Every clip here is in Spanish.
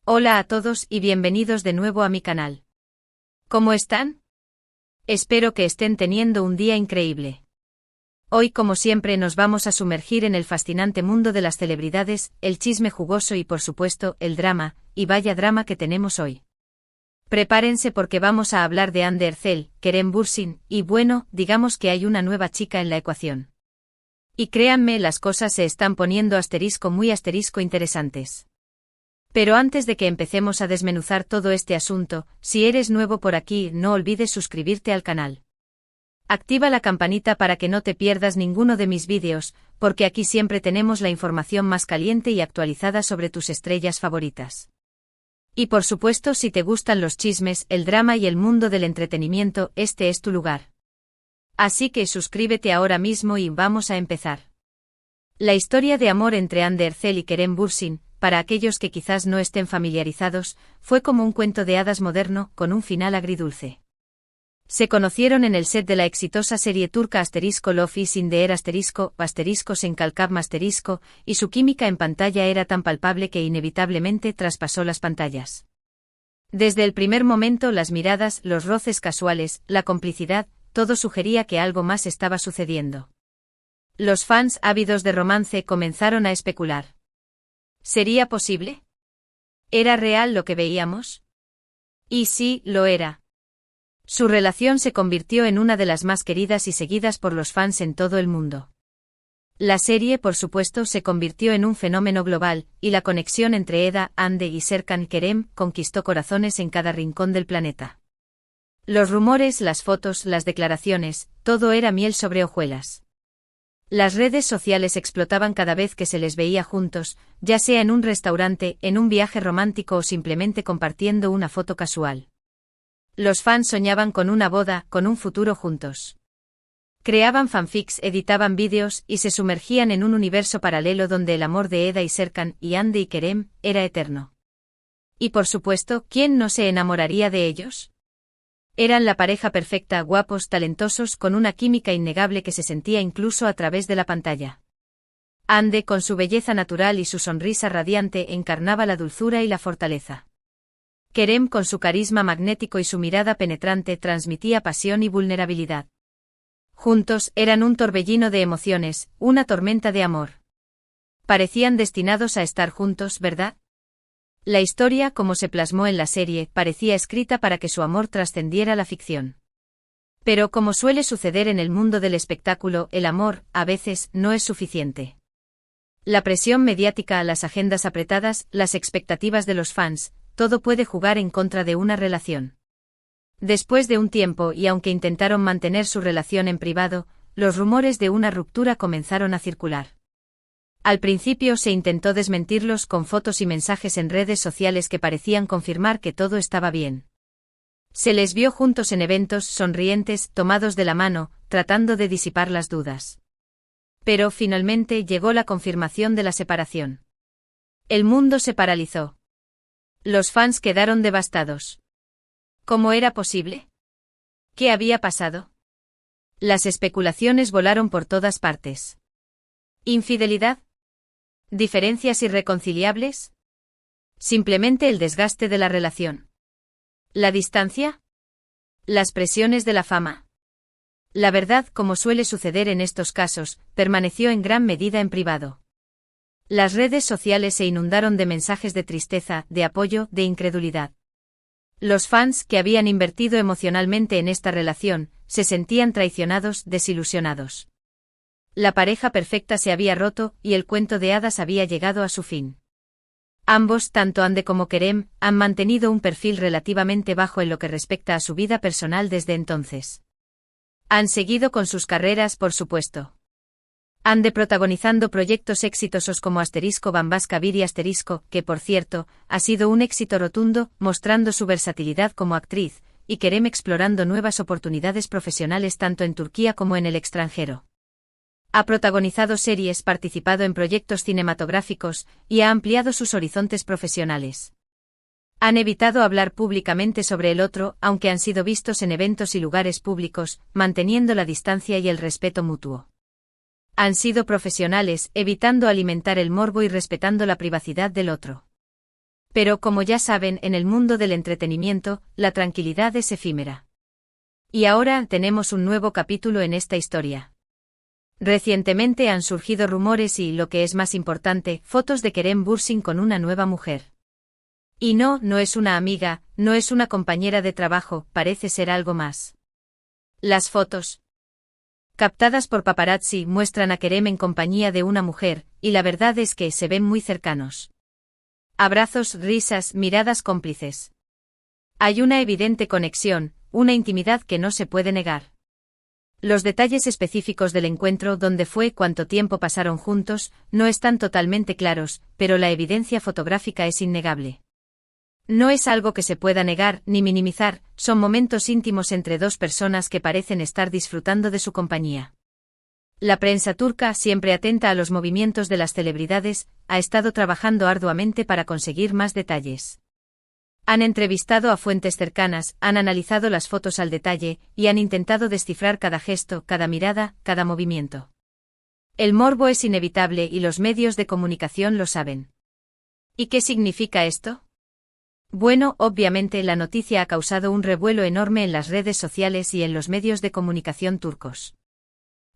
Hola a todos y bienvenidos de nuevo a mi canal. ¿Cómo están? Espero que estén teniendo un día increíble. Hoy, como siempre, nos vamos a sumergir en el fascinante mundo de las celebridades, el chisme jugoso y, por supuesto, el drama, y vaya drama que tenemos hoy. Prepárense porque vamos a hablar de Hande Erçel, Kerem Bürsin, y bueno, digamos que hay una nueva chica en la ecuación. Y créanme, las cosas se están poniendo muy asterisco interesantes. Pero antes de que empecemos a desmenuzar todo este asunto, si eres nuevo por aquí, no olvides suscribirte al canal. Activa la campanita para que no te pierdas ninguno de mis vídeos, porque aquí siempre tenemos la información más caliente y actualizada sobre tus estrellas favoritas. Y por supuesto, si te gustan los chismes, el drama y el mundo del entretenimiento, este es tu lugar. Así que suscríbete ahora mismo y vamos a empezar. La historia de amor entre Hande Erçel y Kerem Bürsin, para aquellos que quizás no estén familiarizados, fue como un cuento de hadas moderno, con un final agridulce. Se conocieron en el set de la exitosa serie turca Love is in the Air ***, Kalkam ***, y su química en pantalla era tan palpable que inevitablemente traspasó las pantallas. Desde el primer momento, las miradas, los roces casuales, la complicidad, todo sugería que algo más estaba sucediendo. Los fans ávidos de romance comenzaron a especular. ¿Sería posible? ¿Era real lo que veíamos? Y sí, lo era. Su relación se convirtió en una de las más queridas y seguidas por los fans en todo el mundo. La serie, por supuesto, se convirtió en un fenómeno global, y la conexión entre Eda, Hande y Serkan Kerem conquistó corazones en cada rincón del planeta. Los rumores, las fotos, las declaraciones, todo era miel sobre hojuelas. Las redes sociales explotaban cada vez que se les veía juntos, ya sea en un restaurante, en un viaje romántico o simplemente compartiendo una foto casual. Los fans soñaban con una boda, con un futuro juntos. Creaban fanfics, editaban vídeos y se sumergían en un universo paralelo donde el amor de Eda y Serkan, y Hande y Kerem, era eterno. Y por supuesto, ¿quién no se enamoraría de ellos? Eran la pareja perfecta, guapos, talentosos, con una química innegable que se sentía incluso a través de la pantalla. Hande, con su belleza natural y su sonrisa radiante, encarnaba la dulzura y la fortaleza. Kerem, con su carisma magnético y su mirada penetrante, transmitía pasión y vulnerabilidad. Juntos, eran un torbellino de emociones, una tormenta de amor. Parecían destinados a estar juntos, ¿verdad? La historia, como se plasmó en la serie, parecía escrita para que su amor trascendiera la ficción. Pero como suele suceder en el mundo del espectáculo, el amor, a veces, no es suficiente. La presión mediática, las agendas apretadas, las expectativas de los fans, todo puede jugar en contra de una relación. Después de un tiempo y aunque intentaron mantener su relación en privado, los rumores de una ruptura comenzaron a circular. Al principio se intentó desmentirlos con fotos y mensajes en redes sociales que parecían confirmar que todo estaba bien. Se les vio juntos en eventos, sonrientes, tomados de la mano, tratando de disipar las dudas. Pero finalmente llegó la confirmación de la separación. El mundo se paralizó. Los fans quedaron devastados. ¿Cómo era posible? ¿Qué había pasado? Las especulaciones volaron por todas partes. ¿Infidelidad? ¿Diferencias irreconciliables? ¿Simplemente el desgaste de la relación? ¿La distancia? ¿Las presiones de la fama? La verdad, como suele suceder en estos casos, permaneció en gran medida en privado. Las redes sociales se inundaron de mensajes de tristeza, de apoyo, de incredulidad. Los fans, que habían invertido emocionalmente en esta relación, se sentían traicionados, desilusionados. La pareja perfecta se había roto, y el cuento de hadas había llegado a su fin. Ambos, tanto Hande como Kerem, han mantenido un perfil relativamente bajo en lo que respecta a su vida personal desde entonces. Han seguido con sus carreras, por supuesto. Hande protagonizando proyectos exitosos como *Bambaska Biri*, que por cierto, ha sido un éxito rotundo, mostrando su versatilidad como actriz, y Kerem explorando nuevas oportunidades profesionales tanto en Turquía como en el extranjero. Ha protagonizado series, participado en proyectos cinematográficos, y ha ampliado sus horizontes profesionales. Han evitado hablar públicamente sobre el otro, aunque han sido vistos en eventos y lugares públicos, manteniendo la distancia y el respeto mutuo. Han sido profesionales, evitando alimentar el morbo y respetando la privacidad del otro. Pero como ya saben, en el mundo del entretenimiento, la tranquilidad es efímera. Y ahora tenemos un nuevo capítulo en esta historia. Recientemente han surgido rumores y, lo que es más importante, fotos de Kerem Bürsin con una nueva mujer. Y no es una amiga, no es una compañera de trabajo, parece ser algo más. Las fotos, captadas por paparazzi, muestran a Kerem en compañía de una mujer, y la verdad es que se ven muy cercanos. Abrazos, risas, miradas cómplices. Hay una evidente conexión, una intimidad que no se puede negar. Los detalles específicos del encuentro, dónde fue, cuánto tiempo pasaron juntos, no están totalmente claros, pero la evidencia fotográfica es innegable. No es algo que se pueda negar ni minimizar, son momentos íntimos entre dos personas que parecen estar disfrutando de su compañía. La prensa turca, siempre atenta a los movimientos de las celebridades, ha estado trabajando arduamente para conseguir más detalles. Han entrevistado a fuentes cercanas, han analizado las fotos al detalle, y han intentado descifrar cada gesto, cada mirada, cada movimiento. El morbo es inevitable y los medios de comunicación lo saben. ¿Y qué significa esto? Bueno, obviamente la noticia ha causado un revuelo enorme en las redes sociales y en los medios de comunicación turcos.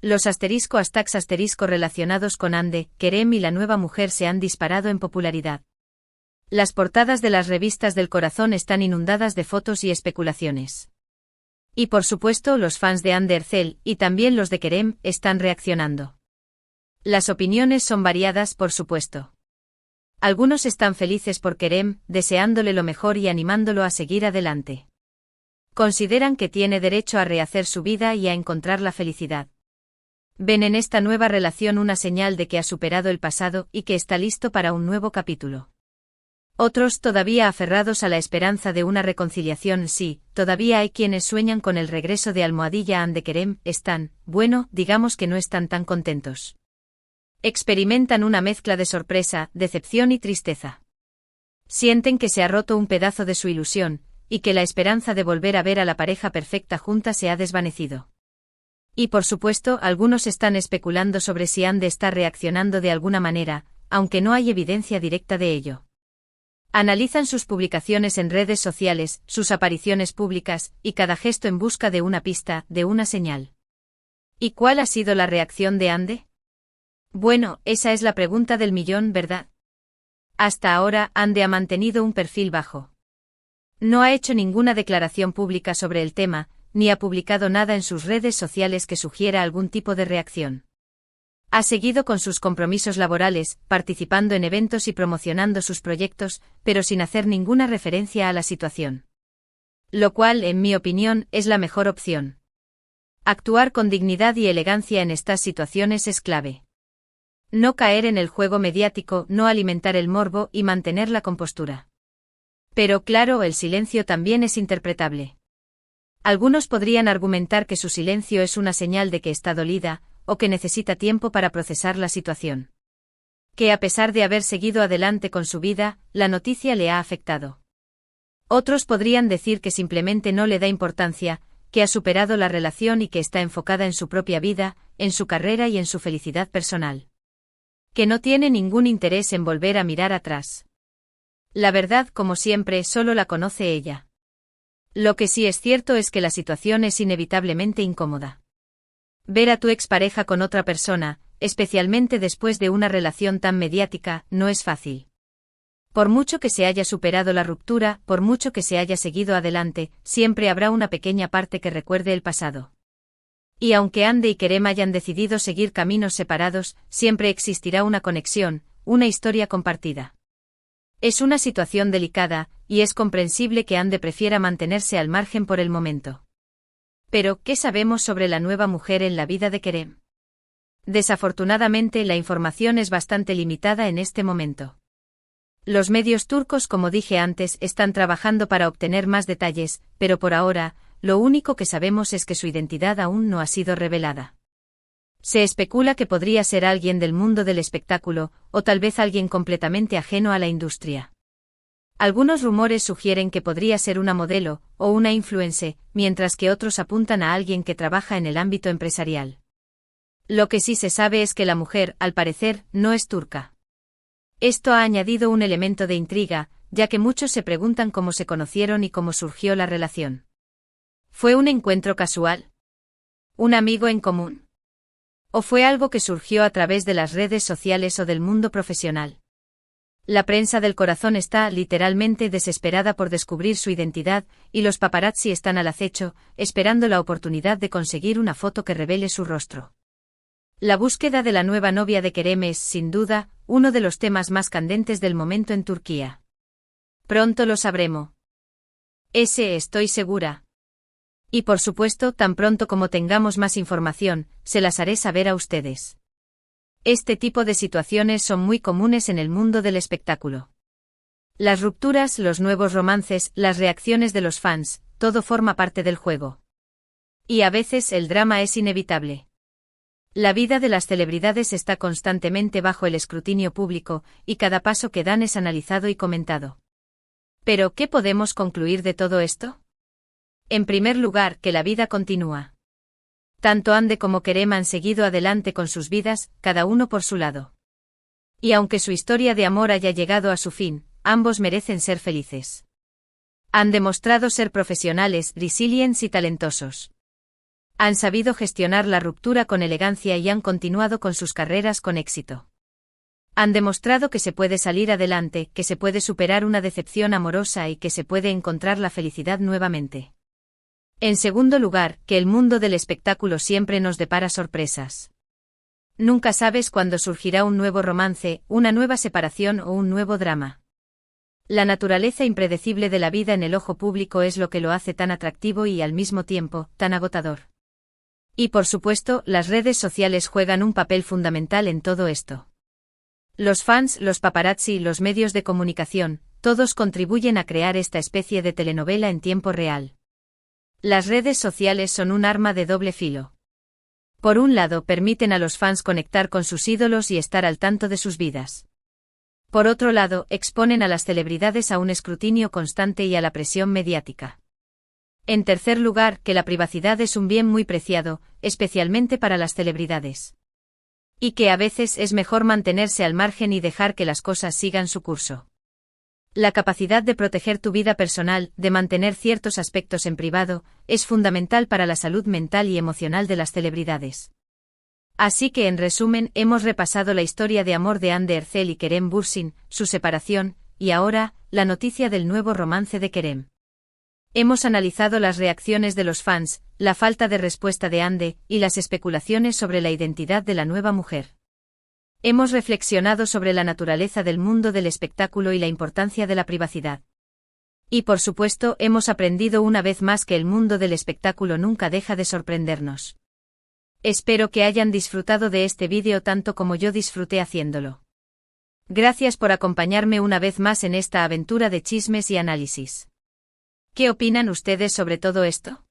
Los **** relacionados con Hande, Kerem y la nueva mujer se han disparado en popularidad. Las portadas de las revistas del corazón están inundadas de fotos y especulaciones. Y por supuesto los fans de Hande Erçel, y también los de Kerem, están reaccionando. Las opiniones son variadas, por supuesto. Algunos están felices por Kerem, deseándole lo mejor y animándolo a seguir adelante. Consideran que tiene derecho a rehacer su vida y a encontrar la felicidad. Ven en esta nueva relación una señal de que ha superado el pasado y que está listo para un nuevo capítulo. Otros, todavía aferrados a la esperanza de una reconciliación, sí, todavía hay quienes sueñan con el regreso de Almohadilla Hande Kerem, digamos que no están tan contentos. Experimentan una mezcla de sorpresa, decepción y tristeza. Sienten que se ha roto un pedazo de su ilusión, y que la esperanza de volver a ver a la pareja perfecta junta se ha desvanecido. Y por supuesto, algunos están especulando sobre si Hande está reaccionando de alguna manera, aunque no hay evidencia directa de ello. Analizan sus publicaciones en redes sociales, sus apariciones públicas, y cada gesto en busca de una pista, de una señal. ¿Y cuál ha sido la reacción de Hande? Bueno, esa es la pregunta del millón, ¿verdad? Hasta ahora, Hande ha mantenido un perfil bajo. No ha hecho ninguna declaración pública sobre el tema, ni ha publicado nada en sus redes sociales que sugiera algún tipo de reacción. Ha seguido con sus compromisos laborales, participando en eventos y promocionando sus proyectos, pero sin hacer ninguna referencia a la situación. Lo cual, en mi opinión, es la mejor opción. Actuar con dignidad y elegancia en estas situaciones es clave. No caer en el juego mediático, no alimentar el morbo y mantener la compostura. Pero claro, el silencio también es interpretable. Algunos podrían argumentar que su silencio es una señal de que está dolida, o que necesita tiempo para procesar la situación. Que a pesar de haber seguido adelante con su vida, la noticia le ha afectado. Otros podrían decir que simplemente no le da importancia, que ha superado la relación y que está enfocada en su propia vida, en su carrera y en su felicidad personal. Que no tiene ningún interés en volver a mirar atrás. La verdad, como siempre, solo la conoce ella. Lo que sí es cierto es que la situación es inevitablemente incómoda. Ver a tu expareja con otra persona, especialmente después de una relación tan mediática, no es fácil. Por mucho que se haya superado la ruptura, por mucho que se haya seguido adelante, siempre habrá una pequeña parte que recuerde el pasado. Y aunque Hande y Kerem hayan decidido seguir caminos separados, siempre existirá una conexión, una historia compartida. Es una situación delicada, y es comprensible que Hande prefiera mantenerse al margen por el momento. Pero, ¿qué sabemos sobre la nueva mujer en la vida de Kerem? Desafortunadamente, la información es bastante limitada en este momento. Los medios turcos, como dije antes, están trabajando para obtener más detalles, pero por ahora, lo único que sabemos es que su identidad aún no ha sido revelada. Se especula que podría ser alguien del mundo del espectáculo, o tal vez alguien completamente ajeno a la industria. Algunos rumores sugieren que podría ser una modelo, o una influencer, mientras que otros apuntan a alguien que trabaja en el ámbito empresarial. Lo que sí se sabe es que la mujer, al parecer, no es turca. Esto ha añadido un elemento de intriga, ya que muchos se preguntan cómo se conocieron y cómo surgió la relación. ¿Fue un encuentro casual? ¿Un amigo en común? ¿O fue algo que surgió a través de las redes sociales o del mundo profesional? La prensa del corazón está, literalmente, desesperada por descubrir su identidad, y los paparazzi están al acecho, esperando la oportunidad de conseguir una foto que revele su rostro. La búsqueda de la nueva novia de Kerem es, sin duda, uno de los temas más candentes del momento en Turquía. Pronto lo sabremos. Estoy segura. Y por supuesto, tan pronto como tengamos más información, se las haré saber a ustedes. Este tipo de situaciones son muy comunes en el mundo del espectáculo. Las rupturas, los nuevos romances, las reacciones de los fans, todo forma parte del juego. Y a veces el drama es inevitable. La vida de las celebridades está constantemente bajo el escrutinio público, y cada paso que dan es analizado y comentado. Pero, ¿qué podemos concluir de todo esto? En primer lugar, que la vida continúa. Tanto Hande como Kerem han seguido adelante con sus vidas, cada uno por su lado. Y aunque su historia de amor haya llegado a su fin, ambos merecen ser felices. Han demostrado ser profesionales, resilientes y talentosos. Han sabido gestionar la ruptura con elegancia y han continuado con sus carreras con éxito. Han demostrado que se puede salir adelante, que se puede superar una decepción amorosa y que se puede encontrar la felicidad nuevamente. En segundo lugar, que el mundo del espectáculo siempre nos depara sorpresas. Nunca sabes cuándo surgirá un nuevo romance, una nueva separación o un nuevo drama. La naturaleza impredecible de la vida en el ojo público es lo que lo hace tan atractivo y al mismo tiempo, tan agotador. Y por supuesto, las redes sociales juegan un papel fundamental en todo esto. Los fans, los paparazzi y los medios de comunicación, todos contribuyen a crear esta especie de telenovela en tiempo real. Las redes sociales son un arma de doble filo. Por un lado, permiten a los fans conectar con sus ídolos y estar al tanto de sus vidas. Por otro lado, exponen a las celebridades a un escrutinio constante y a la presión mediática. En tercer lugar, que la privacidad es un bien muy preciado, especialmente para las celebridades. Y que a veces es mejor mantenerse al margen y dejar que las cosas sigan su curso. La capacidad de proteger tu vida personal, de mantener ciertos aspectos en privado, es fundamental para la salud mental y emocional de las celebridades. Así que en resumen, hemos repasado la historia de amor de Hande Erçel y Kerem Bürsin, su separación, y ahora, la noticia del nuevo romance de Kerem. Hemos analizado las reacciones de los fans, la falta de respuesta de Hande, y las especulaciones sobre la identidad de la nueva mujer. Hemos reflexionado sobre la naturaleza del mundo del espectáculo y la importancia de la privacidad. Y por supuesto, hemos aprendido una vez más que el mundo del espectáculo nunca deja de sorprendernos. Espero que hayan disfrutado de este vídeo tanto como yo disfruté haciéndolo. Gracias por acompañarme una vez más en esta aventura de chismes y análisis. ¿Qué opinan ustedes sobre todo esto?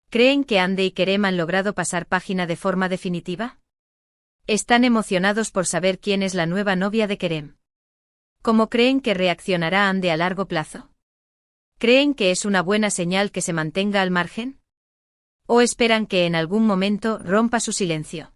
¿Creen que Hande y Kerem han logrado pasar página de forma definitiva? ¿Están emocionados por saber quién es la nueva novia de Kerem? ¿Cómo creen que reaccionará Hande a largo plazo? ¿Creen que es una buena señal que se mantenga al margen? ¿O esperan que en algún momento rompa su silencio?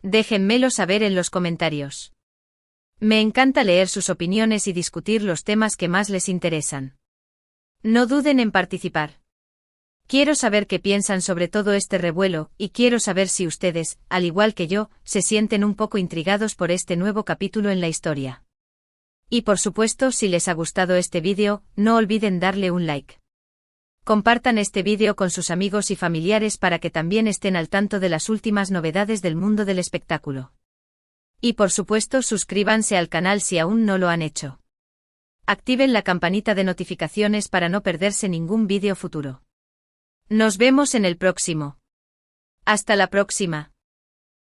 Déjenmelo saber en los comentarios. Me encanta leer sus opiniones y discutir los temas que más les interesan. No duden en participar. Quiero saber qué piensan sobre todo este revuelo, y quiero saber si ustedes, al igual que yo, se sienten un poco intrigados por este nuevo capítulo en la historia. Y por supuesto, si les ha gustado este vídeo, no olviden darle un like. Compartan este vídeo con sus amigos y familiares para que también estén al tanto de las últimas novedades del mundo del espectáculo. Y por supuesto, suscríbanse al canal si aún no lo han hecho. Activen la campanita de notificaciones para no perderse ningún vídeo futuro. Nos vemos en el próximo. Hasta la próxima.